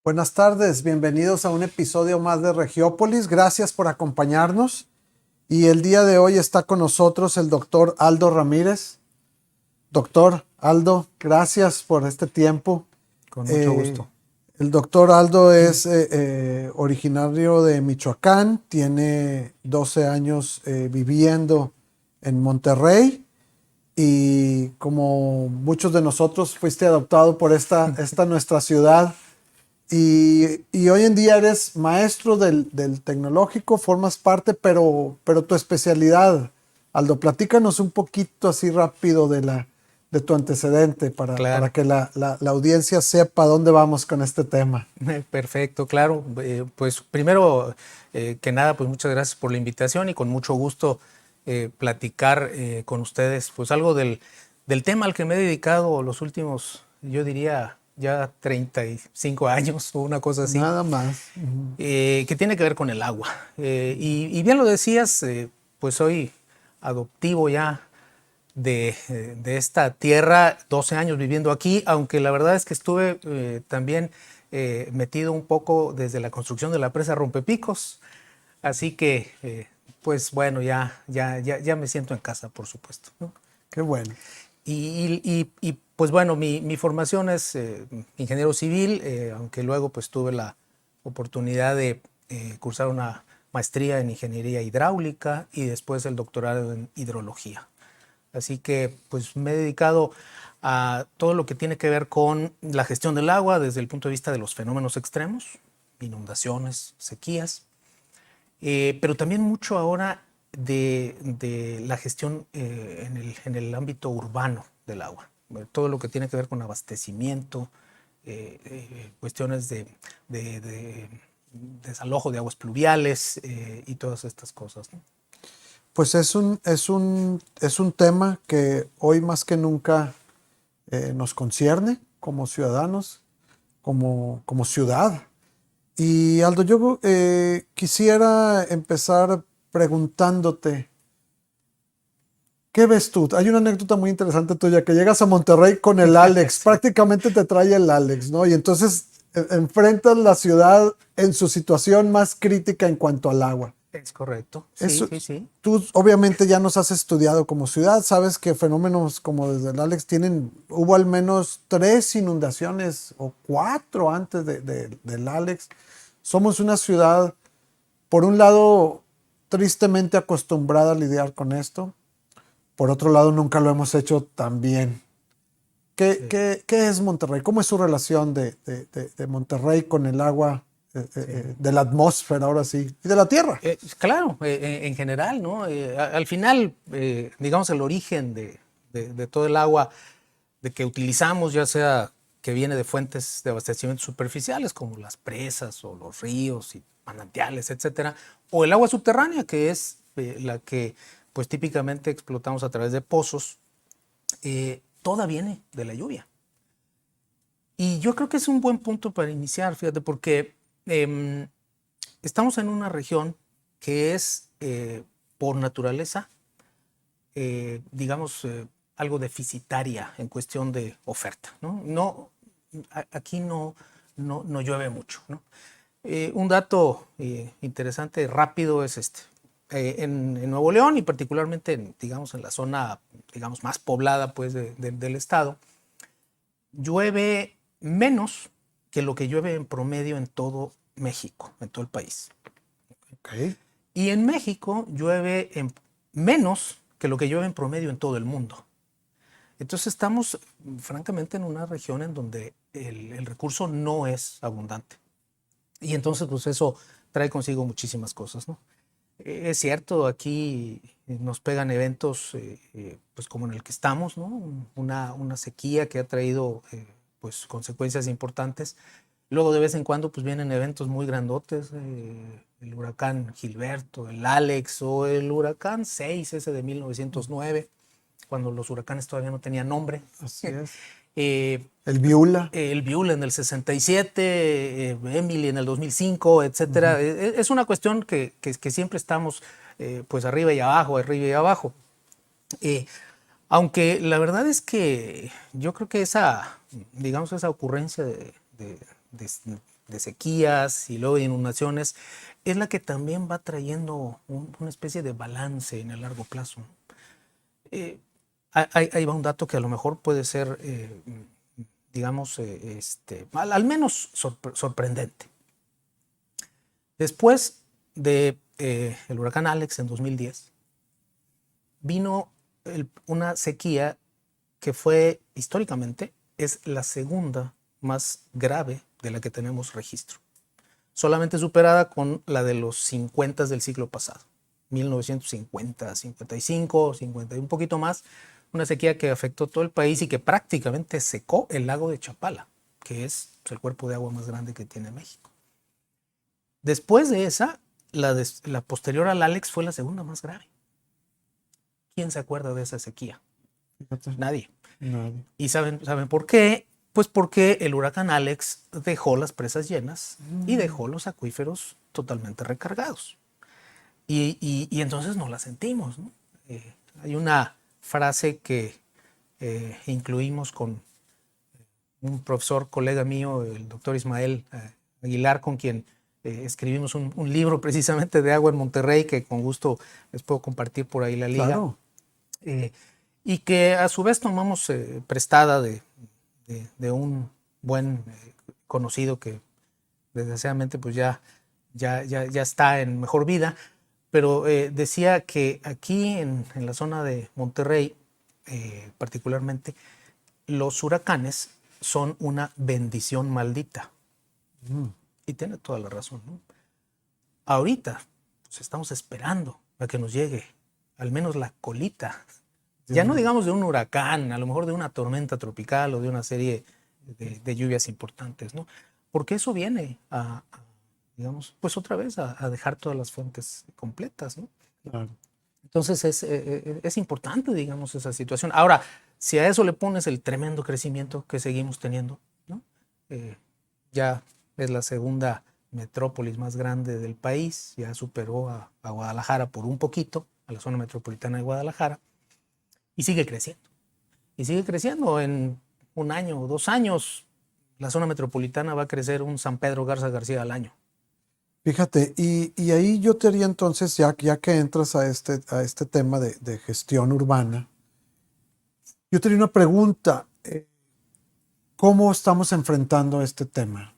Buenas tardes, bienvenidos a un episodio más de Regiópolis. Gracias por acompañarnos. Y el día de hoy está con nosotros el doctor Aldo Ramírez. Doctor Aldo, gracias por este tiempo. Con mucho gusto. El doctor Aldo es originario de Michoacán, tiene 12 años viviendo en Monterrey y como muchos de nosotros fuiste adoptado por esta nuestra ciudad. Y hoy en día eres maestro del tecnológico, formas parte, pero tu especialidad, Aldo, platícanos un poquito así rápido de tu antecedente para que la audiencia sepa dónde vamos con este tema. Perfecto, claro. Pues primero que nada, pues muchas gracias por la invitación y con mucho gusto platicar con ustedes pues algo del tema al que me he dedicado los últimos, yo diría, ya 35 años o una cosa así. Nada más. Que tiene que ver con el agua. Y bien lo decías, pues soy adoptivo ya de esta tierra, 12 años viviendo aquí, aunque la verdad es que estuve también metido un poco desde la construcción de la presa Rompepicos. Así que, pues bueno, ya me siento en casa, por supuesto, ¿no? Qué bueno. Y pues bueno, mi formación es ingeniero civil, aunque luego pues tuve la oportunidad de cursar una maestría en ingeniería hidráulica y después el doctorado en hidrología. Así que pues me he dedicado a todo lo que tiene que ver con la gestión del agua desde el punto de vista de los fenómenos extremos, inundaciones, sequías, pero también mucho ahora de la gestión en el ámbito urbano del agua. Todo lo que tiene que ver con abastecimiento, cuestiones de desalojo de aguas pluviales y todas estas cosas, ¿no? Pues es un tema que hoy más que nunca nos concierne como ciudadanos, como ciudad. Y Aldo, yo quisiera empezar preguntándote, ¿qué ves tú? Hay una anécdota muy interesante tuya, que llegas a Monterrey con el Alex, sí. Prácticamente te trae el Alex, ¿no? Y entonces enfrentas la ciudad en su situación más crítica en cuanto al agua. Es correcto. Sí, sí. Tú obviamente ya nos has estudiado como ciudad, sabes que fenómenos como desde el Alex hubo al menos 3 inundaciones o 4 antes del Alex. Somos una ciudad, por un lado, tristemente acostumbrada a lidiar con esto. Por otro lado, nunca lo hemos hecho tan bien. ¿Qué es Monterrey? ¿Cómo es su relación de Monterrey con el agua? De la atmósfera, ahora sí, y de la tierra. Claro, en general, ¿no? Al final, digamos, el origen de todo el agua de que utilizamos, ya sea que viene de fuentes de abastecimiento superficiales, como las presas o los ríos y manantiales, etcétera, o el agua subterránea, que es la que pues típicamente explotamos a través de pozos, toda viene de la lluvia. Y yo creo que es un buen punto para iniciar, fíjate, porque estamos en una región que es por naturaleza, digamos, algo deficitaria en cuestión de oferta, ¿no? Aquí no llueve mucho, ¿no? Un dato interesante, rápido, es este. En Nuevo León y particularmente digamos, en la zona digamos, más poblada pues, del estado, llueve menos que lo que llueve en promedio en todo México, en todo el país. Okay. Y en México llueve menos que lo que llueve en promedio en todo el mundo. Entonces estamos francamente en una región en donde el recurso no es abundante. Y entonces pues eso trae consigo muchísimas cosas, ¿no? Es cierto, aquí nos pegan eventos pues como en el que estamos, ¿no? Una sequía que ha traído pues consecuencias importantes. Luego de vez en cuando pues vienen eventos muy grandotes, el huracán Gilberto, el Alex o el huracán 6, ese de 1909, cuando los huracanes todavía no tenían nombre. Así es. Eh, El Viula. el Biul en el 67, Emily en el 2005, etcétera. Es una cuestión que siempre estamos pues arriba y abajo, arriba y abajo. Eh, Aunque la verdad es que yo creo que digamos, esa ocurrencia de sequías y luego de inundaciones es la que también va trayendo una especie de balance en el largo plazo. Eh, ahí va un dato que a lo mejor puede ser, digamos, al menos sorprendente. Después de el huracán Alex en 2010, vino una sequía que fue históricamente es la segunda más grave de la que tenemos registro, solamente superada con la de los 50 del siglo pasado, 1950, 55, 50 y un poquito más, una sequía que afectó todo el país y que prácticamente secó el lago de Chapala, que es pues, el cuerpo de agua más grande que tiene México. Después de esa, la posterior al Alex fue la segunda más grave. ¿Quién se acuerda de esa sequía? Fíjate. Nadie. Nadie. ¿Y saben por qué? Pues porque el huracán Alex dejó las presas llenas y dejó los acuíferos totalmente recargados. Y entonces no la sentimos, ¿no? Hay una frase que incluimos con un profesor, colega mío, el doctor Ismael Aguilar, con quien escribimos un libro precisamente de agua en Monterrey, que con gusto les puedo compartir por ahí la liga. Claro. Y que a su vez tomamos prestada de un buen conocido que desgraciadamente pues ya está en mejor vida, pero decía que aquí en la zona de Monterrey, particularmente, los huracanes son una bendición maldita. Y tiene toda la razón, ¿no? Ahorita pues estamos esperando a que nos llegue al menos la colita. Ya no digamos de un huracán, a lo mejor de una tormenta tropical o de una serie de lluvias importantes, ¿no? Porque eso viene digamos, pues otra vez a dejar todas las fuentes completas, ¿no? Claro. Entonces es importante, digamos, esa situación. Ahora, si a eso le pones el tremendo crecimiento que seguimos teniendo, ¿no? Ya es la segunda metrópolis más grande del país, ya superó a Guadalajara por un poquito, a la zona metropolitana de Guadalajara, y sigue creciendo. Y sigue creciendo. En un año o 2 años, la zona metropolitana va a crecer un San Pedro Garza García al año. Fíjate, y ahí yo te haría entonces, ya que entras a este tema de gestión urbana, yo te haría una pregunta. ¿Cómo estamos enfrentando este tema?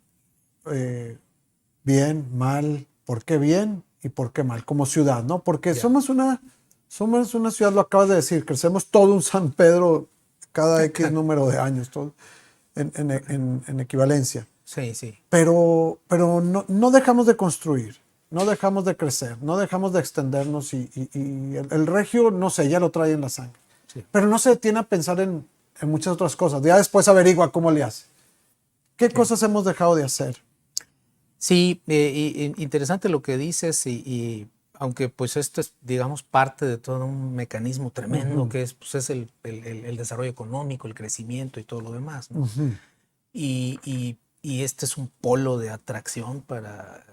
Bien, mal, ¿por qué bien y por qué mal? Como ciudad, ¿no? Porque somos una ciudad, lo acabas de decir, crecemos todo un San Pedro cada X número de años, todo en equivalencia. Sí, sí. Pero no dejamos de construir, no dejamos de crecer, no dejamos de extendernos y el regio, no sé, ya lo trae en la sangre. Sí. Pero no se detiene a pensar en muchas otras cosas. Ya después averigua cómo le hace. ¿Qué cosas hemos dejado de hacer? Sí, interesante lo que dices y aunque pues esto es, digamos, parte de todo un mecanismo tremendo que es, pues, es el desarrollo económico, el crecimiento y todo lo demás, ¿no? Y este es un polo de atracción para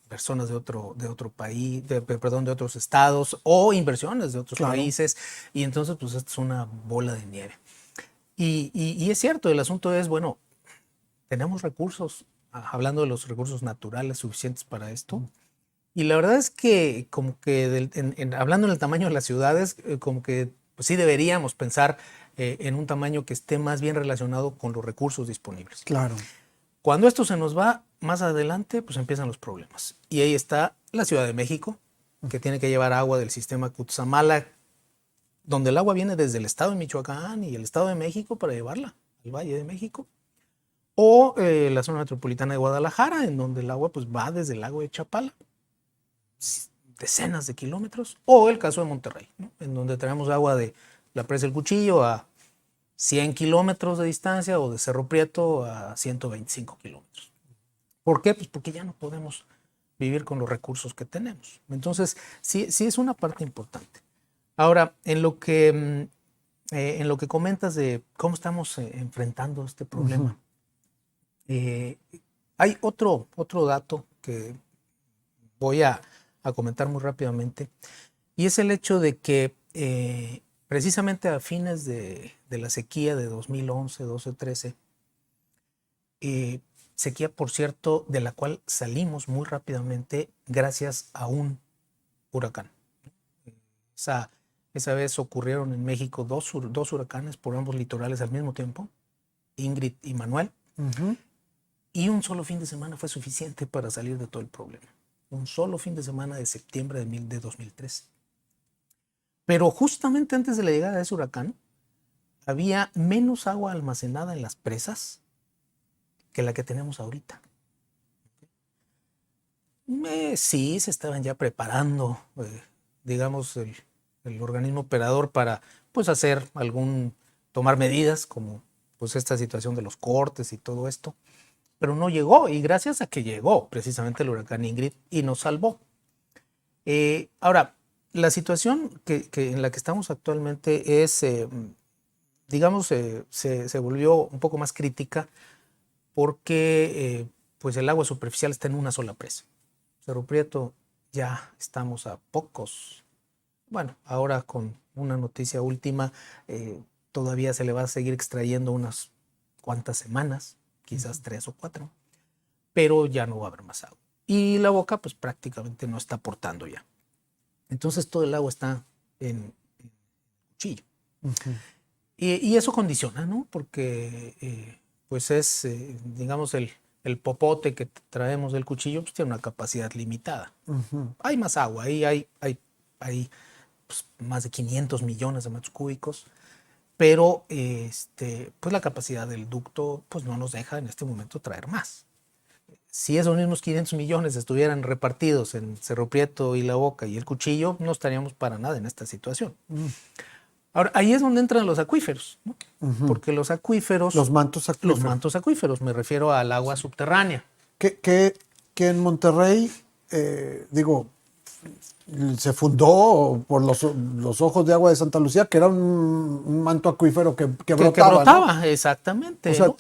personas de otro país, perdón, de otros estados o inversiones de otros países. Y entonces, pues, esto es una bola de nieve. Y es cierto, el asunto es, bueno, tenemos recursos, hablando de los recursos naturales suficientes para esto. Y la verdad es que como que hablando en el tamaño de las ciudades, como que pues sí deberíamos pensar en un tamaño que esté más bien relacionado con los recursos disponibles. Claro. Cuando esto se nos va más adelante, pues empiezan los problemas. Y ahí está la Ciudad de México, que tiene que llevar agua del sistema Cutzamala, donde el agua viene desde el estado de Michoacán y el estado de México para llevarla al Valle de México. O la zona metropolitana de Guadalajara, en donde el agua pues va desde el lago de Chapala. decenas de kilómetros, o el caso de Monterrey, ¿no? En donde traemos agua de la presa del Cuchillo a 100 kilómetros de distancia o de Cerro Prieto a 125 kilómetros. ¿Por qué? Pues porque ya no podemos vivir con los recursos que tenemos. Entonces, sí es una parte importante. Ahora, en lo que comentas de cómo estamos enfrentando este problema, hay otro dato que voy a comentar muy rápidamente, y es el hecho de que precisamente a fines de la sequía de 2011, 12, 13, sequía, por cierto, de la cual salimos muy rápidamente gracias a un huracán. Esa vez ocurrieron en México dos huracanes por ambos litorales al mismo tiempo, Ingrid y Manuel, y un solo fin de semana fue suficiente para salir de todo el problema. Un solo fin de semana de septiembre de 2013. Pero justamente antes de la llegada de ese huracán, había menos agua almacenada en las presas que la que tenemos ahorita. Sí, se estaban ya preparando, digamos, el organismo operador para pues tomar medidas como pues esta situación de los cortes y todo esto, pero no llegó, y gracias a que llegó precisamente el huracán Ingrid y nos salvó. Ahora, la situación en la que estamos actualmente es, digamos, se volvió un poco más crítica porque pues el agua superficial está en una sola presa. Cerro Prieto ya estamos a pocos. Bueno, ahora con una noticia última, todavía se le va a seguir extrayendo unas cuantas semanas, quizás 3 o 4, pero ya no va a haber más agua. Y la boca pues prácticamente no está aportando ya. Entonces todo el agua está en Cuchillo. Y eso condiciona, ¿no? Porque pues es, digamos, el popote que traemos del Cuchillo pues tiene una capacidad limitada. Hay más agua, ahí hay pues, más de 500 millones de metros cúbicos, pero pues la capacidad del ducto pues no nos deja en este momento traer más. Si esos mismos 500 millones estuvieran repartidos en Cerro Prieto y La Boca y el Cuchillo, no estaríamos para nada en esta situación. Ahora, ahí es donde entran los acuíferos, ¿no? Porque los acuíferos... Los mantos acuíferos. Los mantos acuíferos, me refiero al agua subterránea. Que en Monterrey, se fundó por los ojos de agua de Santa Lucía, que era un manto acuífero que brotaba. Que brotaba, ¿no? exactamente. O sea, ¿no?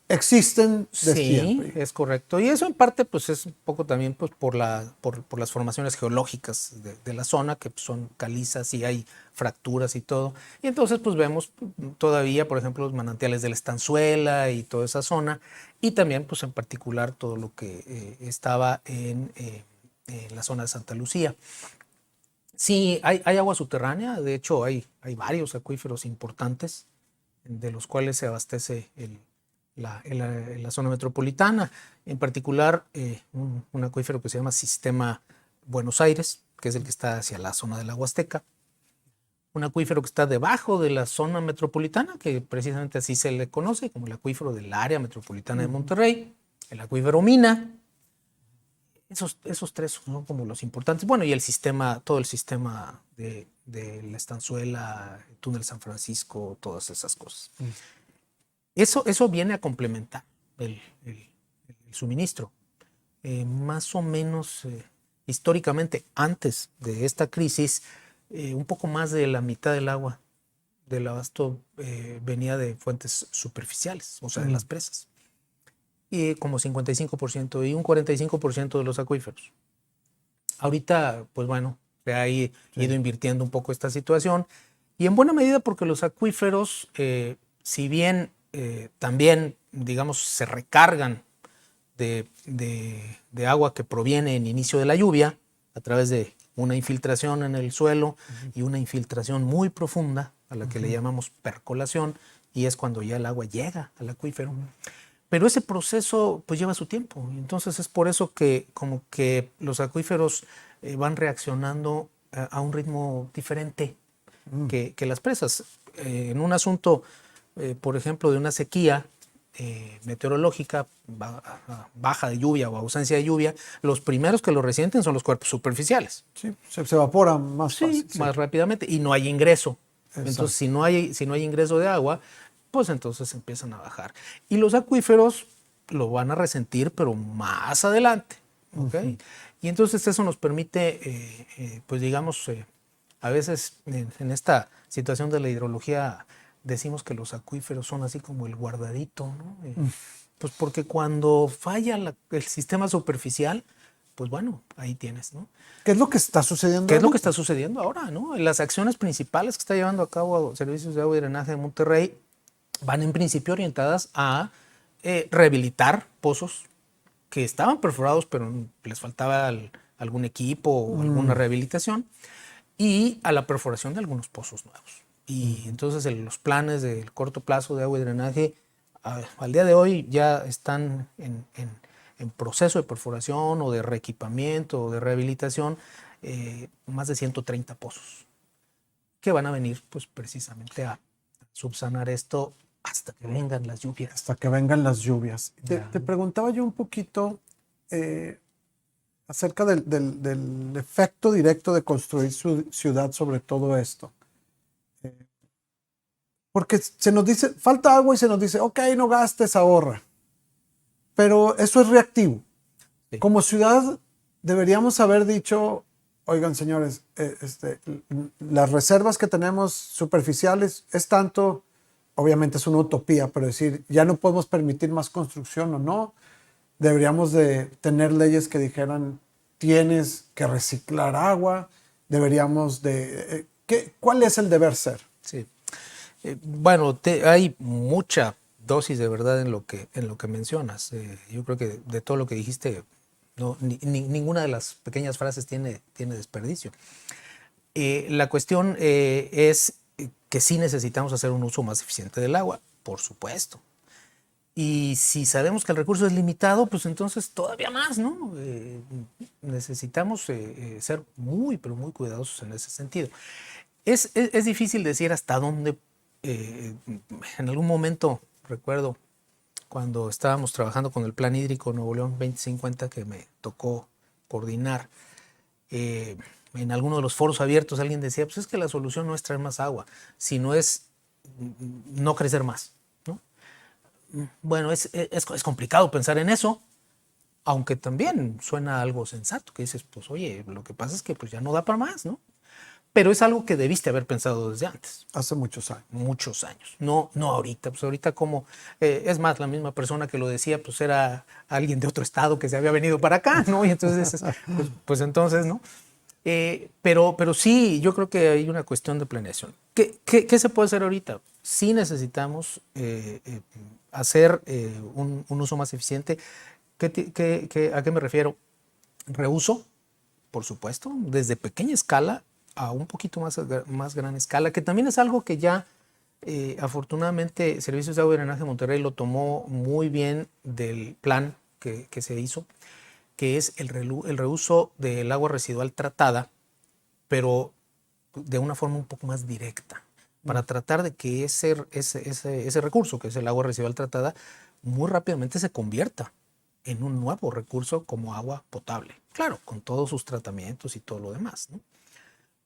existen de Sí, siempre. es correcto. Y eso en parte pues es un poco también pues, por las formaciones geológicas de la zona, que son calizas y hay fracturas y todo. Y entonces pues vemos todavía, por ejemplo, los manantiales de la Estanzuela y toda esa zona. Y también pues en particular todo lo que estaba en la zona de Santa Lucía. Sí, hay agua subterránea. De hecho, hay varios acuíferos importantes de los cuales se abastece en la zona metropolitana, en particular un acuífero que se llama Sistema Buenos Aires, que es el que está hacia la zona de la Huasteca, un acuífero que está debajo de la zona metropolitana, que precisamente así se le conoce, como el acuífero del área metropolitana de Monterrey, el acuífero Mina. Esos tres son como los importantes. Bueno, y todo el sistema de la Estanzuela, el túnel San Francisco, todas esas cosas. Eso viene a complementar el suministro. Más o menos, históricamente, antes de esta crisis, un poco más de la mitad del agua del abasto venía de fuentes superficiales, o sea, de las presas. Y como 55% y un 45% de los acuíferos. Ahorita, pues bueno, se ha ido invirtiendo un poco esta situación, y en buena medida porque los acuíferos, si bien también, digamos, se recargan de agua que proviene en inicio de la lluvia a través de una infiltración en el suelo y una infiltración muy profunda a la que le llamamos percolación, y es cuando ya el agua llega al acuífero. Pero ese proceso pues lleva su tiempo, entonces es por eso que como que los acuíferos van reaccionando a un ritmo diferente que las presas. En un asunto, por ejemplo, de una sequía, meteorológica, baja de lluvia o ausencia de lluvia, los primeros que lo resienten son los cuerpos superficiales. Sí, se evapora más fácil. Sí, más rápidamente y no hay ingreso. Exacto. Entonces, si no hay ingreso de agua, pues entonces empiezan a bajar. Y los acuíferos lo van a resentir, pero más adelante. ¿Okay? Y entonces eso nos permite, pues digamos, a veces en esta situación de la hidrología decimos que los acuíferos son así como el guardadito, ¿no? Pues porque cuando falla el sistema superficial, pues bueno, ahí tienes, ¿no? ¿Qué es lo que está sucediendo? ¿Qué es lo que está sucediendo ahora, no? Las acciones principales que está llevando a cabo Servicios de Agua y Drenaje de Monterrey van en principio orientadas a rehabilitar pozos que estaban perforados, pero les faltaba algún equipo o alguna rehabilitación, y a la perforación de algunos pozos nuevos. Y entonces los planes del corto plazo de agua y drenaje al día de hoy ya están en proceso de perforación o de reequipamiento o de rehabilitación, más de 130 pozos que van a venir pues precisamente a subsanar esto hasta que vengan las lluvias. Hasta que vengan las lluvias. Te preguntaba yo un poquito acerca del efecto directo de construir su ciudad sobre todo esto. Porque se nos dice, falta agua y se nos dice, ok, no gastes, ahorra. Pero eso es reactivo. Sí. Como ciudad deberíamos haber dicho, oigan señores, las reservas que tenemos superficiales es tanto, obviamente es una utopía, pero decir, ya no podemos permitir más construcción o no. Deberíamos de tener leyes que dijeran, tienes que reciclar agua, deberíamos de... ¿cuál es el deber ser? Sí. Bueno, hay mucha dosis de verdad en lo que mencionas. Yo creo que de todo lo que dijiste, no, ninguna de las pequeñas frases tiene desperdicio. La cuestión es que sí necesitamos hacer un uso más eficiente del agua, por supuesto. Y si sabemos que el recurso es limitado, pues entonces todavía más, ¿no? Necesitamos ser muy, pero muy cuidadosos en ese sentido. Es difícil decir hasta dónde. En algún momento, recuerdo, cuando estábamos trabajando con el Plan Hídrico Nuevo León 2050, que me tocó coordinar, en alguno de los foros abiertos alguien decía, pues es que la solución no es traer más agua, sino es no crecer más, ¿no? Bueno, es complicado pensar en eso, aunque también suena algo sensato, que dices, pues oye, lo que pasa es que pues ya no da para más, ¿no? Pero es algo que debiste haber pensado desde antes. Hace muchos años. Muchos años. No ahorita. Pues ahorita como... es más, la misma persona que lo decía, pues era alguien de otro estado que se había venido para acá, ¿no? Y entonces, pues entonces, ¿no? Pero sí, yo creo que hay una cuestión de planeación. ¿Qué se puede hacer ahorita? Sí necesitamos hacer un uso más eficiente. ¿A qué me refiero? Reuso, por supuesto, desde pequeña escala a un poquito más gran escala, que también es algo que ya afortunadamente Servicios de Agua y Drenaje de Monterrey lo tomó muy bien del plan que se hizo, que es el reuso del agua residual tratada, pero de una forma un poco más directa, para tratar de que ese recurso, que es el agua residual tratada, muy rápidamente se convierta en un nuevo recurso como agua potable. Claro, con todos sus tratamientos y todo lo demás, ¿no?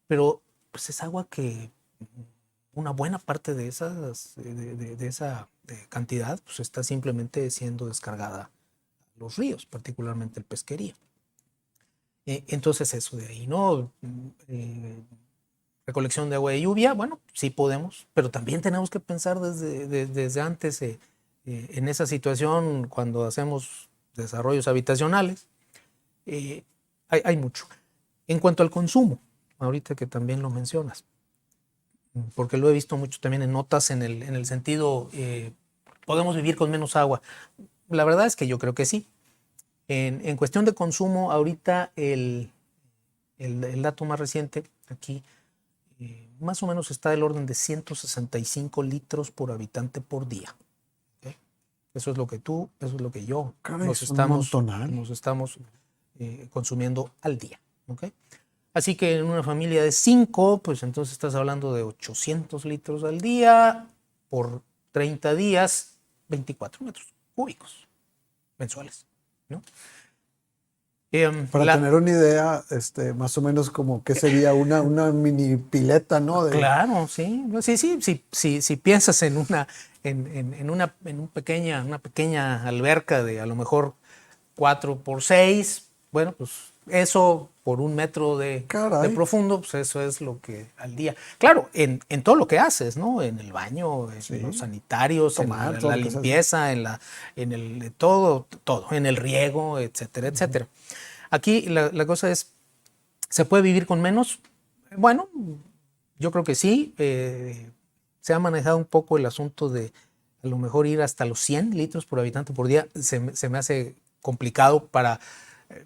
Pero pues es agua que una buena parte de esa cantidad pues está simplemente siendo descargada a los ríos, particularmente el pesquería. Entonces eso de ahí, ¿no? Recolección de agua de lluvia, bueno, sí podemos, pero también tenemos que pensar desde antes en esa situación cuando hacemos desarrollos habitacionales. Hay mucho. En cuanto al consumo, ahorita que también lo mencionas, porque lo he visto mucho también en notas en el sentido, podemos vivir con menos agua. La verdad es que yo creo que sí. En cuestión de consumo, ahorita el dato más reciente aquí, más o menos está del orden de 165 litros por habitante por día. ¿Okay? Eso es lo que eso es lo que yo, Caray, nos estamos consumiendo al día. ¿Okay? Así que en una familia de 5, pues entonces estás hablando de 800 litros al día por 30 días. 24 metros cúbicos mensuales, ¿no? Para tener una idea, más o menos como que sería una mini pileta, ¿no? Claro, sí. Si piensas en una pequeña alberca de a lo mejor 4 por 6, bueno, pues eso por 1 metro de profundo, pues eso es lo que al día. Claro, en todo lo que haces, ¿no? En el baño, en los sanitarios, Tomar, en la limpieza, en el todo, en el riego, etcétera, etcétera. Aquí la cosa es, ¿se puede vivir con menos? Bueno, yo creo que sí. Se ha manejado un poco el asunto de a lo mejor ir hasta los 100 litros por habitante por día. Se me hace complicado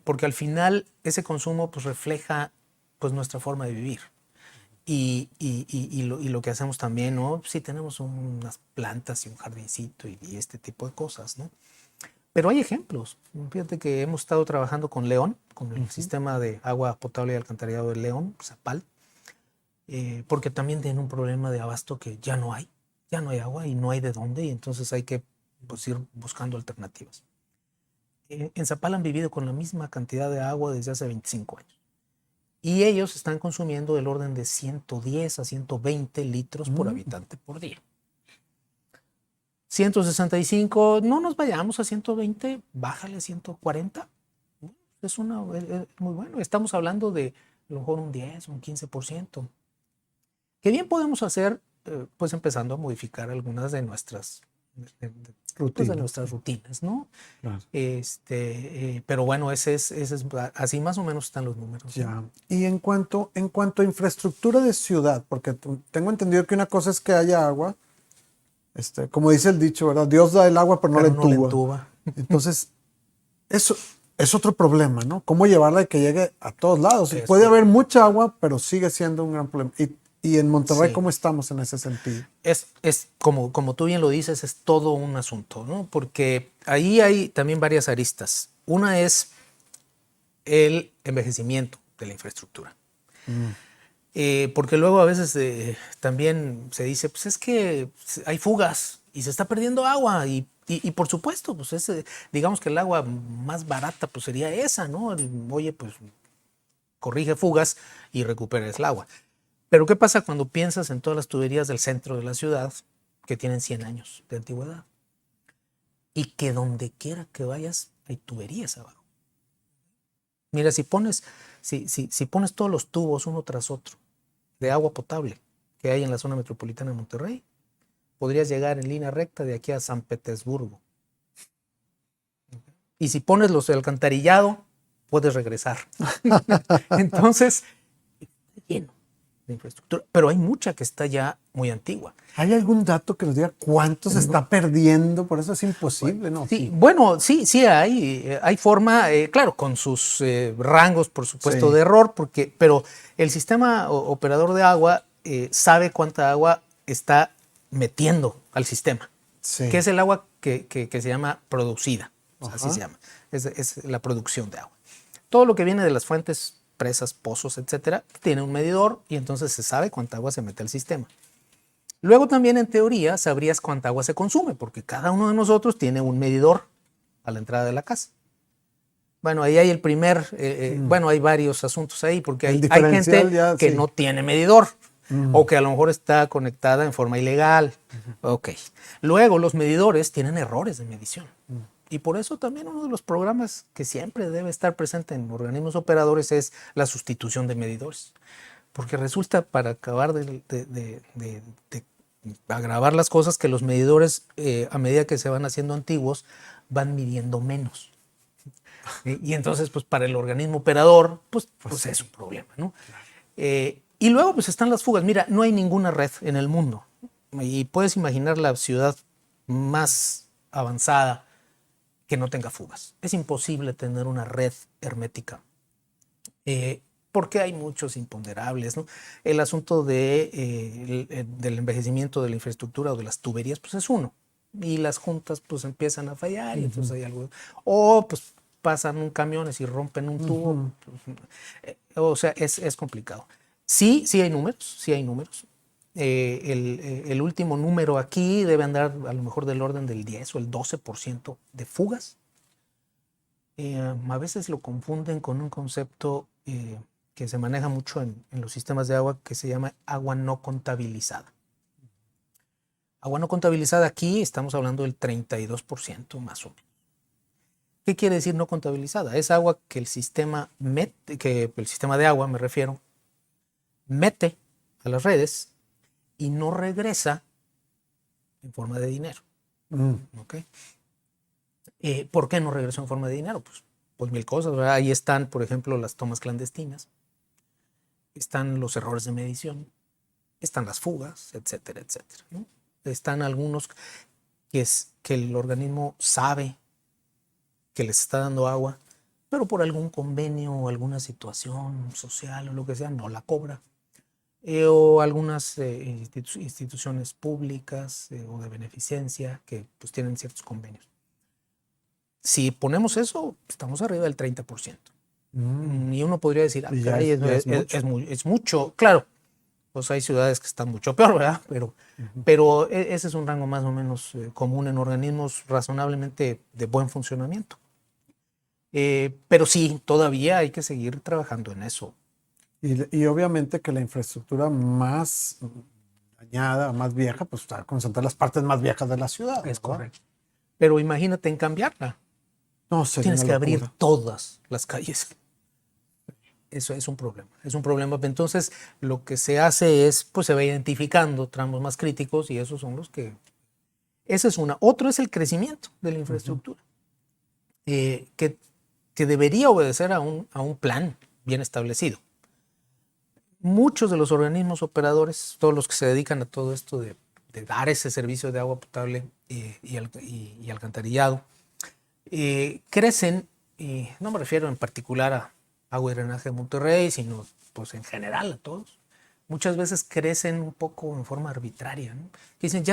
porque al final ese consumo pues refleja pues nuestra forma de vivir. Y lo que hacemos también, ¿no? Sí tenemos unas plantas y un jardincito y este tipo de cosas, ¿no? Pero hay ejemplos. Fíjate que hemos estado trabajando con León, con el sistema de agua potable y alcantarillado de León, Zapal, porque también tienen un problema de abasto que ya no hay agua y no hay de dónde, y entonces hay que pues, ir buscando alternativas. En Zapal han vivido con la misma cantidad de agua desde hace 25 años. Y ellos están consumiendo del orden de 110 a 120 litros por habitante por día. 165, no nos vayamos a 120, bájale a 140. Es muy bueno. Estamos hablando de a lo mejor un 10, un 15%. ¿Qué bien podemos hacer? Pues empezando a modificar algunas de nuestras rutinas, ¿no? Claro. Pero bueno, así más o menos están los números. Ya. Y en cuanto a infraestructura de ciudad, porque tengo entendido que una cosa es que haya agua, como dice el dicho, ¿verdad? Dios da el agua, pero no le entuba. Entonces, eso es otro problema, ¿no? ¿Cómo llevarla y que llegue a todos lados? Puede haber mucha agua, pero sigue siendo un gran problema. Y en Monterrey, ¿cómo estamos en ese sentido? Es como tú bien lo dices, es todo un asunto, ¿no? Porque ahí hay también varias aristas. Una es el envejecimiento de la infraestructura. Porque luego a veces también se dice, pues es que hay fugas y se está perdiendo agua y por supuesto, pues digamos que el agua más barata pues sería esa, ¿no? Oye, pues corrige fugas y recuperes el agua. Pero ¿qué pasa cuando piensas en todas las tuberías del centro de la ciudad que tienen 100 años de antigüedad? Y que donde quiera que vayas hay tuberías abajo. Mira, si pones todos los tubos uno tras otro de agua potable que hay en la zona metropolitana de Monterrey, podrías llegar en línea recta de aquí a San Petersburgo. Y si pones los de alcantarillado, puedes regresar. Entonces, está lleno de infraestructura, pero hay mucha que está ya muy antigua. ¿Hay algún dato que nos diga cuánto se está perdiendo? Por eso es imposible, ¿no? Sí, bueno, sí hay forma, claro, con sus rangos, por supuesto, de error, pero el sistema operador de agua sabe cuánta agua está metiendo al sistema, que es el agua que se llama producida, o sea, así se llama, es la producción de agua. Todo lo que viene de las fuentes, presas, pozos, etcétera, tiene un medidor y entonces se sabe cuánta agua se mete al sistema. Luego también en teoría sabrías cuánta agua se consume, porque cada uno de nosotros tiene un medidor a la entrada de la casa. Bueno, ahí hay bueno, hay varios asuntos ahí, porque hay gente que no tiene medidor o que a lo mejor está conectada en forma ilegal. Ok. Luego los medidores tienen errores de medición. Y por eso también uno de los programas que siempre debe estar presente en organismos operadores es la sustitución de medidores. Porque resulta, para acabar de agravar las cosas, que los medidores, a medida que se van haciendo antiguos, van midiendo menos. Y entonces, pues para el organismo operador, pues es un problema, ¿no? Y luego, pues están las fugas. Mira, no hay ninguna red en el mundo. Y puedes imaginar la ciudad más avanzada que no tenga fugas. Es imposible tener una red hermética. Porque hay muchos imponderables, ¿no? El asunto del envejecimiento de la infraestructura o de las tuberías, pues es uno. Y las juntas, pues empiezan a fallar y entonces hay algo. O pues pasan camiones y rompen un tubo. Pues, o sea, es complicado. Sí hay números, el último número aquí debe andar a lo mejor del orden del 10 o el 12% de fugas. A veces lo confunden con un concepto que se maneja mucho en los sistemas de agua que se llama agua no contabilizada. Agua no contabilizada aquí estamos hablando del 32% más o menos. ¿Qué quiere decir no contabilizada? Es agua que el sistema de agua, me refiero, mete a las redes y no regresa en forma de dinero. ¿Okay? ¿Por qué no regresó en forma de dinero? Pues mil cosas, ¿verdad? Ahí están, por ejemplo, las tomas clandestinas, están los errores de medición, están las fugas, etcétera, etcétera, ¿no? Están algunos que el organismo sabe que les está dando agua, pero por algún convenio o alguna situación social o lo que sea, no la cobra. O algunas instituciones públicas o de beneficencia que pues tienen ciertos convenios. Si ponemos eso, estamos arriba del 30%. Y uno podría decir, caray, es mucho. Claro, pues hay ciudades que están mucho peor, ¿verdad? Pero ese es un rango más o menos común en organismos razonablemente de buen funcionamiento. Pero sí, todavía hay que seguir trabajando en eso. Y obviamente que la infraestructura más dañada, más vieja, pues está concentrada en las partes más viejas de la ciudad. Es ¿verdad? correcto. Pero imagínate en cambiarla. No, sería Tienes que una abrir locura. todas las calles. Eso es un problema. Es un problema. Entonces, lo que se hace es, pues se va identificando tramos más críticos y esos son los que... Esa es una. Otro es el crecimiento de la infraestructura, que debería obedecer a un plan bien establecido. Muchos de los organismos operadores, todos los que se dedican a todo esto de dar ese servicio de agua potable y alcantarillado, crecen, y no me refiero en particular a Agua y Drenaje de Monterrey, sino pues en general a todos. Muchas veces crecen un poco en forma arbitraria, ¿no? Que dicen,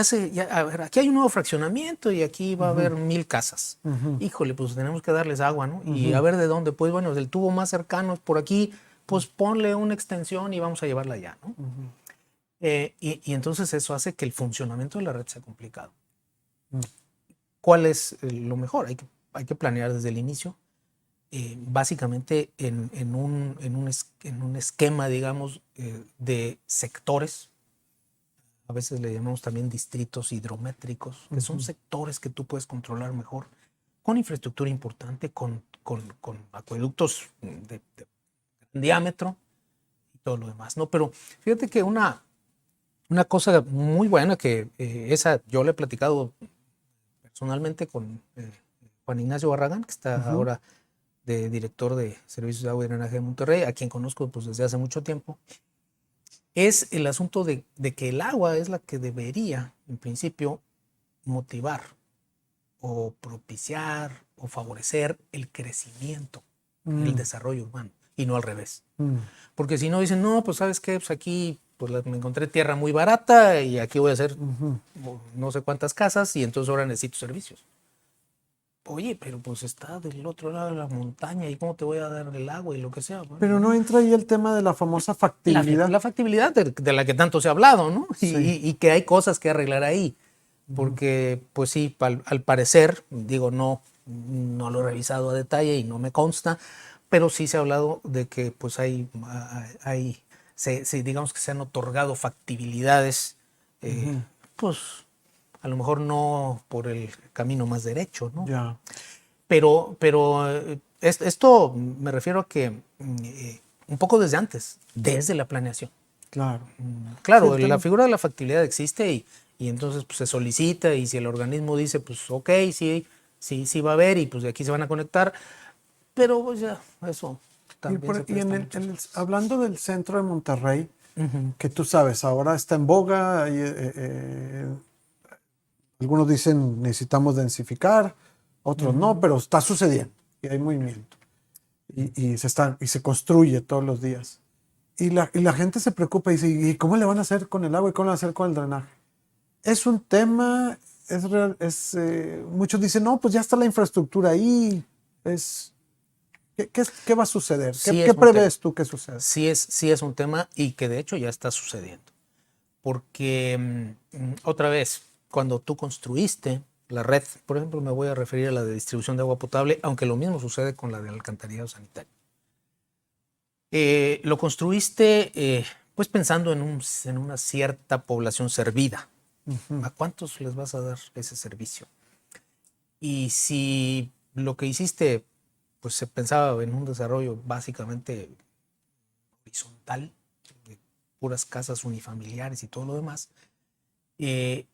a ver, aquí hay un nuevo fraccionamiento y aquí va a haber 1000 casas. Híjole, pues tenemos que darles agua, ¿no? Y a ver de dónde, pues bueno, del tubo más cercano es por aquí, pues ponle una extensión y vamos a llevarla allá, ¿no? Y entonces eso hace que el funcionamiento de la red sea complicado. ¿Cuál es lo mejor? Hay que planear desde el inicio, básicamente en un esquema, digamos, de sectores. A veces le llamamos también distritos hidrométricos, que son sectores que tú puedes controlar mejor, con infraestructura importante, con acueductos de diámetro y todo lo demás, ¿no? Pero fíjate que una cosa muy buena que esa yo le he platicado personalmente con Juan Ignacio Barragán, que está ahora de director de Servicios de Agua y Drenaje de Monterrey, a quien conozco pues desde hace mucho tiempo, es el asunto de que el agua es la que debería, en principio, motivar o propiciar o favorecer el crecimiento, el desarrollo urbano, y no al revés. Porque si no dicen, no, pues ¿sabes qué? Pues aquí pues me encontré tierra muy barata y aquí voy a hacer no sé cuántas casas y entonces ahora necesito servicios. Oye, pero pues está del otro lado de la montaña y cómo te voy a dar el agua y lo que sea. Bueno, pero no entra ahí el tema de la famosa factibilidad. La factibilidad de la que tanto se ha hablado, ¿no? Sí. Y que hay cosas que arreglar ahí. Porque, pues sí, al parecer, digo, no lo he revisado a detalle y no me consta, pero sí se ha hablado de que pues digamos que se han otorgado factibilidades, pues a lo mejor no por el camino más derecho, ¿no? Ya. Pero esto me refiero a que un poco desde antes, desde la planeación. Claro. Claro, Sí, la figura de la factibilidad existe y entonces pues, se solicita y si el organismo dice, pues ok, sí va a haber y pues de aquí se van a conectar, pero pues ya, eso también se presta mucho. Hablando del centro de Monterrey, que tú sabes, ahora está en boga, algunos dicen necesitamos densificar, otros no, pero está sucediendo y hay movimiento y se construye todos los días. Y la gente se preocupa y dice, ¿y cómo le van a hacer con el agua y cómo le van a hacer con el drenaje? Es un tema, es real, muchos dicen, no, pues ya está la infraestructura ahí. ¿Qué va a suceder? Sí ¿Qué prevés tú que suceda? Sí es un tema y que de hecho ya está sucediendo. porque otra vez, cuando tú construiste la red, por ejemplo, me voy a referir a la de distribución de agua potable, aunque lo mismo sucede con la del alcantarillado sanitario. Lo construiste pues pensando en una cierta población servida. ¿A cuántos les vas a dar ese servicio? Y si lo que hiciste pues se pensaba en un desarrollo básicamente horizontal, de puras casas unifamiliares y todo lo demás,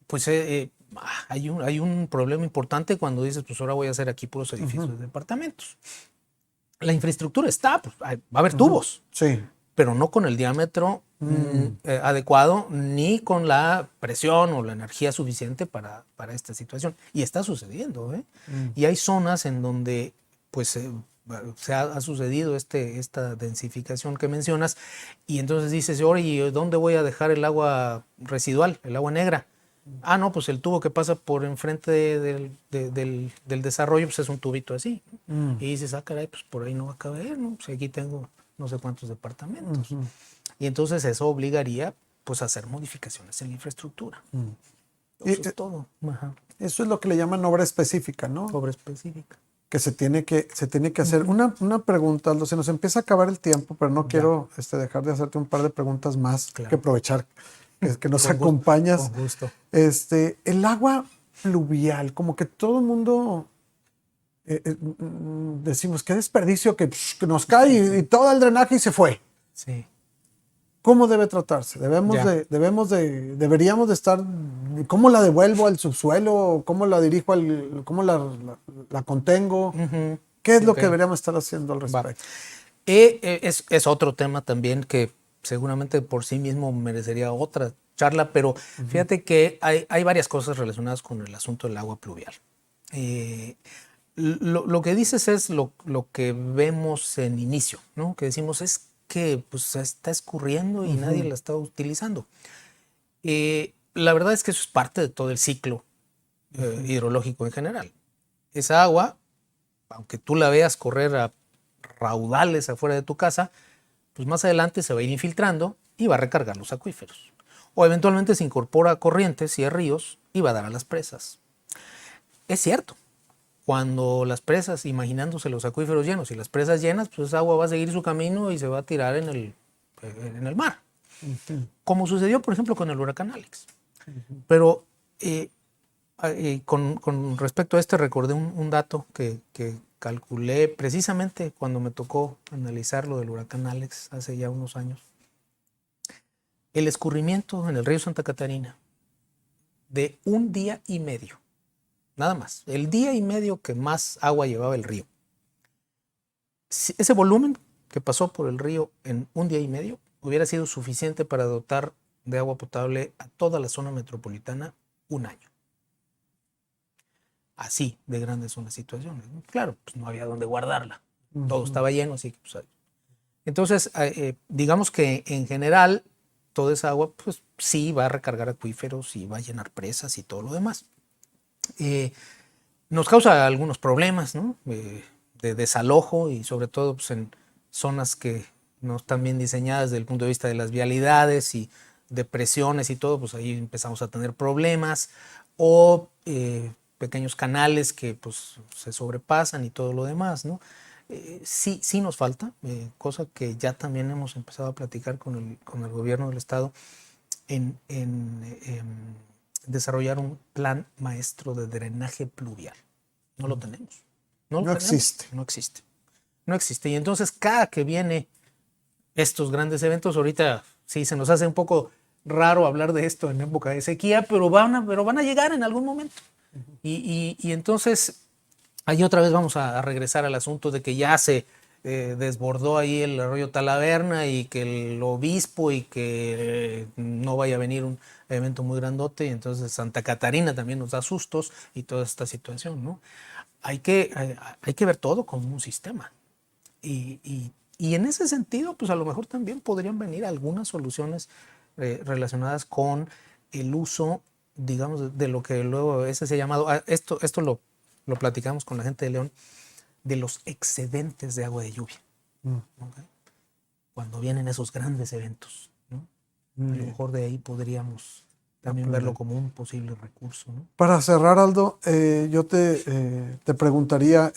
pues hay un problema importante cuando dices, pues ahora voy a hacer aquí puros edificios de departamentos. La infraestructura está, pues va a haber tubos, Sí. pero no con el diámetro adecuado ni con la presión o la energía suficiente para esta situación. Y está sucediendo, ¿eh? Y hay zonas en donde pues se ha sucedido esta densificación que mencionas, y entonces dices, oye, ¿dónde voy a dejar el agua residual, el agua negra? Ah, no, pues el tubo que pasa por enfrente del desarrollo pues es un tubito así. Y dices, ah, caray, pues por ahí no va a caber, ¿no? Pues aquí tengo no sé cuántos departamentos. Y entonces eso obligaría pues a hacer modificaciones en la infraestructura. Eso es todo. Ajá. Eso es lo que le llaman obra específica, ¿no? Obra específica. Que se tiene que hacer. Una pregunta, Aldo, se nos empieza a acabar el tiempo, pero no quiero dejar de hacerte un par de preguntas más, Claro. que apropechar que nos Con acompañas. Con gusto. El agua pluvial, como que todo el mundo decimos, qué desperdicio que nos cae y todo el drenaje y se fue. Sí. ¿Cómo debe tratarse? Deberíamos de estar, ¿cómo la devuelvo al subsuelo? ¿Cómo la dirijo cómo la contengo? ¿Qué es lo que deberíamos estar haciendo al respecto? Es otro tema también que seguramente por sí mismo merecería otra charla, pero fíjate que hay varias cosas relacionadas con el asunto del agua pluvial. Lo que dices es lo que vemos en inicio, ¿no? Que decimos es que pues está escurriendo y nadie la está utilizando. La verdad es que eso es parte de todo el ciclo hidrológico en general. Esa agua, aunque tú la veas correr a raudales afuera de tu casa, pues más adelante se va a ir infiltrando y va a recargar los acuíferos. O eventualmente se incorpora a corrientes y a ríos y va a dar a las presas. Es cierto. Cuando las presas, imaginándose los acuíferos llenos y las presas llenas, pues esa agua va a seguir su camino y se va a tirar en el mar. Como sucedió, por ejemplo, con el huracán Alex. Pero con respecto a recordé un dato que calculé precisamente cuando me tocó analizar lo del huracán Alex hace ya unos años. El escurrimiento en el río Santa Catarina de un día y medio. Nada más. El día y medio que más agua llevaba el río. Ese volumen que pasó por el río en un día y medio hubiera sido suficiente para dotar de agua potable a toda la zona metropolitana un año. Así de grandes son las situaciones. Claro, pues no había dónde guardarla. Todo estaba lleno, así que pues, entonces, digamos que en general toda esa agua pues sí va a recargar acuíferos y va a llenar presas y todo lo demás. Nos causa algunos problemas, ¿no? De desalojo y sobre todo pues, en zonas que no están bien diseñadas desde el punto de vista de las vialidades y de presiones y todo, pues ahí empezamos a tener problemas, o pequeños canales que pues se sobrepasan y todo lo demás, ¿no? Sí nos falta, cosa que ya también hemos empezado a platicar con el gobierno del estado en desarrollar un plan maestro de drenaje pluvial. No lo tenemos. No existe. No existe. No existe. Y entonces cada que viene estos grandes eventos, ahorita sí se nos hace un poco raro hablar de esto en época de sequía, pero van a llegar en algún momento. Y entonces ahí otra vez vamos a regresar al asunto de que ya se desbordó ahí el arroyo Talaverna y que el obispo y que no vaya a venir un evento muy grandote, y entonces Santa Catarina también nos da sustos y toda esta situación, ¿no? Hay que ver todo como un sistema. Y en ese sentido, pues a lo mejor también podrían venir algunas soluciones relacionadas con el uso, digamos, de lo que luego se ha llamado, esto lo platicamos con la gente de León, de los excedentes de agua de lluvia. ¿Okay? Cuando vienen esos grandes eventos, ¿no? A lo mejor de ahí podríamos también verlo como un posible recurso, ¿no? Para cerrar, Aldo, yo te preguntaría,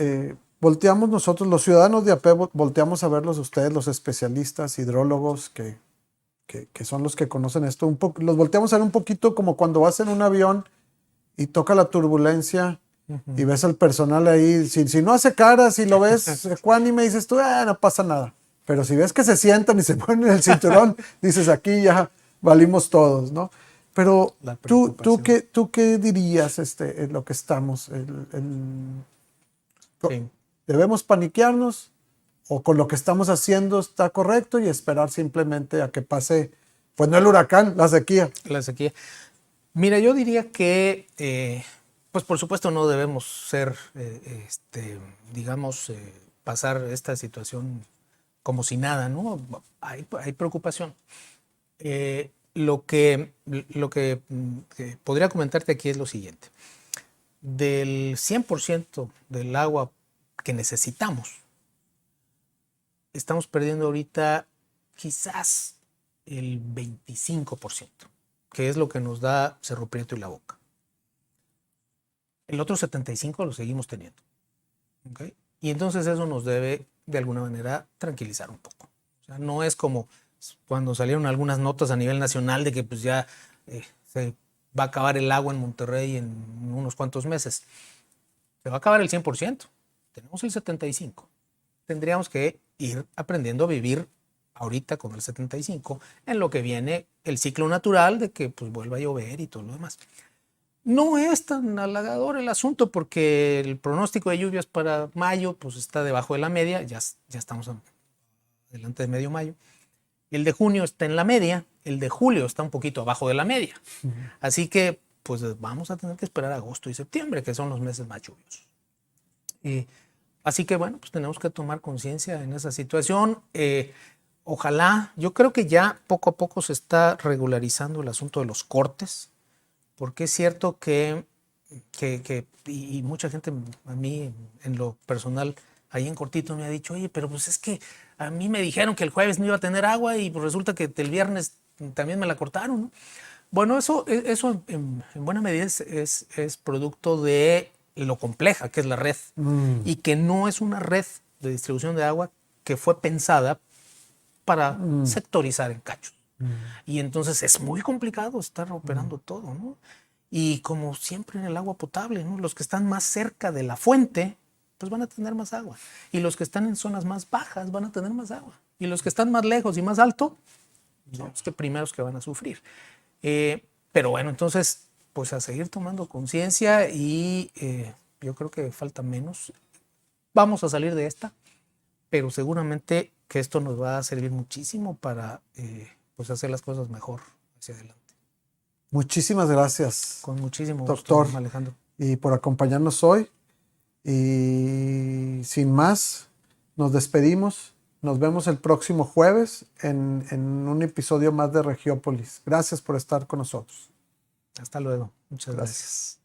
volteamos nosotros, los ciudadanos de a pie, volteamos a verlos ustedes, los especialistas, hidrólogos, que son los que conocen esto, los volteamos a ver un poquito como cuando vas en un avión y toca la turbulencia y ves al personal ahí, si no hace cara, si lo ves ecuánime, dices tú, no pasa nada. Pero si ves que se sientan y se ponen el cinturón, dices, aquí ya valimos todos, ¿no? Pero tú qué dirías en lo que estamos? Sí. ¿Debemos paniquearnos o con lo que estamos haciendo está correcto y esperar simplemente a que pase, pues no el huracán, la sequía? La sequía. Mira, yo diría que, pues por supuesto no debemos ser, digamos, pasar esta situación como si nada, ¿no? Hay preocupación. Lo que podría comentarte aquí es lo siguiente. Del 100% del agua que necesitamos, estamos perdiendo ahorita quizás el 25%, que es lo que nos da Cerro Prieto y La Boca. El otro 75% lo seguimos teniendo. ¿Okay? Y entonces eso nos debe, de alguna manera, tranquilizar un poco. O sea, no es como cuando salieron algunas notas a nivel nacional de que pues ya se va a acabar el agua en Monterrey en unos cuantos meses. Se va a acabar el 100%. Tenemos el 75%. Tendríamos que ir aprendiendo a vivir ahorita con el 75% en lo que viene el ciclo natural de que pues vuelva a llover y todo lo demás. No es tan halagador el asunto porque el pronóstico de lluvias para mayo pues está debajo de la media, ya estamos delante de medio mayo. El de junio está en la media, el de julio está un poquito abajo de la media. Así que pues vamos a tener que esperar agosto y septiembre, que son los meses más lluviosos. Así que bueno, pues tenemos que tomar conciencia en esa situación. Ojalá, yo creo que ya poco a poco se está regularizando el asunto de los cortes, porque es cierto que y mucha gente a mí en lo personal ahí en cortito me ha dicho, oye, pero pues es que a mí me dijeron que el jueves no iba a tener agua y pues resulta que el viernes también me la cortaron, ¿no? Bueno, eso en buena medida es producto de lo compleja que es la red y que no es una red de distribución de agua que fue pensada para sectorizar en cachos. Y entonces es muy complicado estar operando todo, ¿no? Y como siempre en el agua potable, ¿no? Los que están más cerca de la fuente, pues van a tener más agua. Y los que están en zonas más bajas van a tener más agua. Y los que están más lejos y más alto, son los que primeros que van a sufrir. Pero bueno, entonces, pues a seguir tomando conciencia y yo creo que falta menos. Vamos a salir de esta, pero seguramente que esto nos va a servir muchísimo para pues hacer las cosas mejor hacia adelante. Muchísimas gracias. Con muchísimo doctor, gusto, Alejandro. Y por acompañarnos hoy. Y sin más, nos despedimos. Nos vemos el próximo jueves en un episodio más de Regiópolis. Gracias por estar con nosotros. Hasta luego. Muchas gracias.